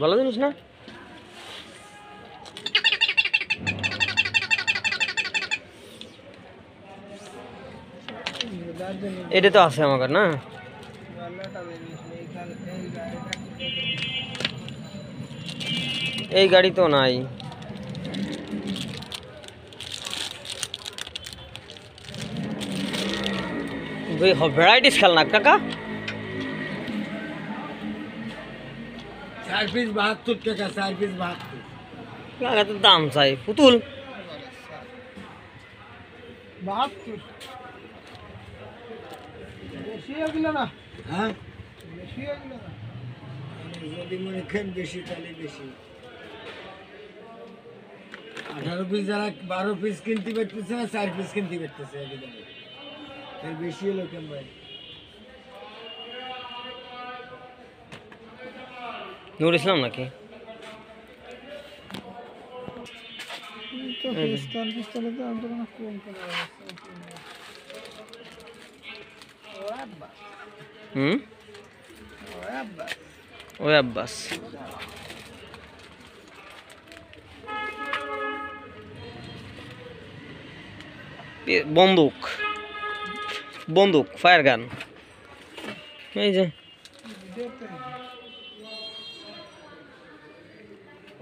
ভালো জিনিস না এটা তো আছে আমার না এই গাড়ি তো নাই ভ্যারাইটিস খেলনা কাকা 4 পিস 72 টাকা 4 পিস 72 কাকা তো দাম চাই পুতুল 72 বেশি হলো না হ্যাঁ বেশি হলো না যদি মনে করেন বেশি তাহলে বেশি 18 পিস যারা 12 পিস কিনতে পারতেছে না 4 পিস কিনতে পারতেছে এর বেশি হলো কেন ভাই নূর ইসলাম নাকি তো পিস্তল পিস্তলে তো আমরা না কম করে ওই আব্বাস বন্দুক বন্দুক ফায়ার গান এই যে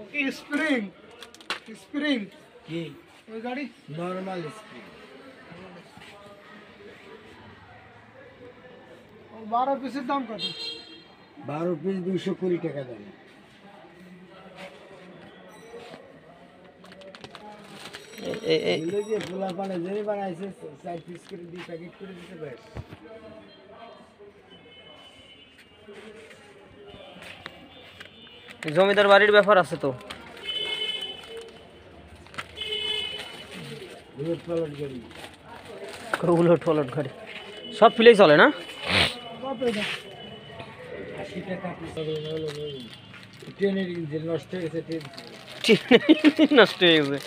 ওকে স্প্রিং স্প্রিং কি ওই গাড়ি নরমাল স্প্রিং 12 পিসের দাম কত 12 পিস 220 টাকা দাম এই যে ফুলা পানে যে বানাইছে 4 পিস করে 2 প্যাকেট করে দিতে পারে জমিদার বাড়ির ব্যাপার আছে তো উলট পালট গাড়ি সব ফিলেই চলে না 80 টাকা ট্রেনের ইঞ্জিন নষ্ট হয়ে গেছে নষ্ট হয়ে গেছে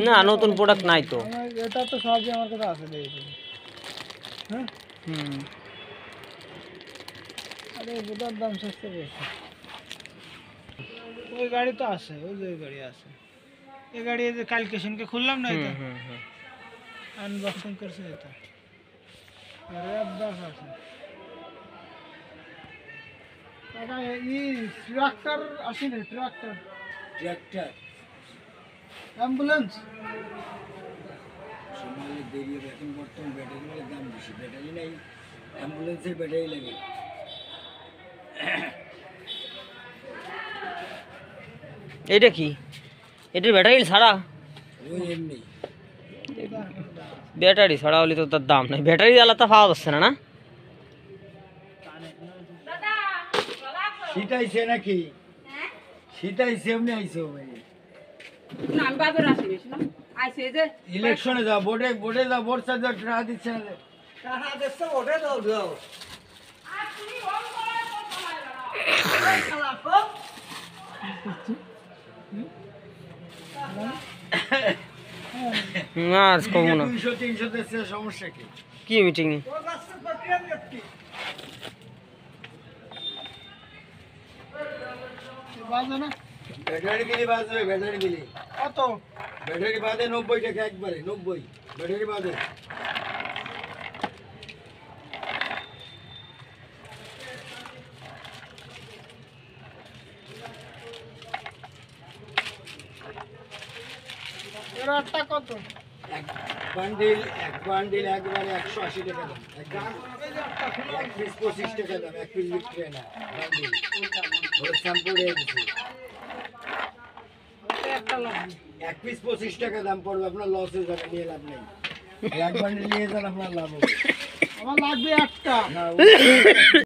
না নতুন প্রোডাক্ট নাই তো এটা তো সবই আমার কাছে আছে হ্যাঁ আরে বুদার দাম সস্তা বেশি ওই গাড়ি তো আছে ওই যে গাড়ি আছে এই গাড়ি যে ক্যালকুলেশনকে খুললাম না এটা আনবক্সিং করছে এটা আরে আব্বাস আছে কাকা এই ট্রাক্টর আসে না ট্রাক্টর অ্যাম্বুলেন্স সমাজে দেরিয়ে এখন বর্তমান ব্যাটারির দাম বেশি ব্যাটারি নাই অ্যাম্বুলেন্সের ব্যাটারি লাগে এটা কি এটার ব্যাটারি ছাড়া ওই এমনি ব্যাটারি ছাড়া হলে তো তার দাম নাই ব্যাটারি আলাদা পাওয়া যাচ্ছে না না শীতাইছে নাকি শীতাইছে এমনি আইছে ভাই না আমি বাজারে আসি বেশি না আইছে যে ইলেকশনে যা ভোটে যা ভোট সাজা টাকা দিচ্ছে না টাকা দিচ্ছে ভোটে দাও দাও আর তুমি ওই না আজ কম না 200-300 দেশে সমস্যা কি মিটিং বাজে না ব্যাটারি বিলি বাজবে ব্যাটারি বিলি কত ব্যাটারি বাদে 90 টাকা একবারে 90 ব্যাটারি বাদে এরটা কত এক বান্ডিল একবারে 180 টাকা দাম এক পিস 25 টাকা দাম এক পিস বিক্রি না বান্ডিল ওর স্যাম্পল দিয়ে দিছি একটা লাগবে এক পিস 25 টাকা দাম পড়বে আপনার লস হয়ে যাবে নিয়ে লাভ নেই এক বান্ডিল নিয়ে যান আপনার লাভ হবে। আমার লাগবে একটা। না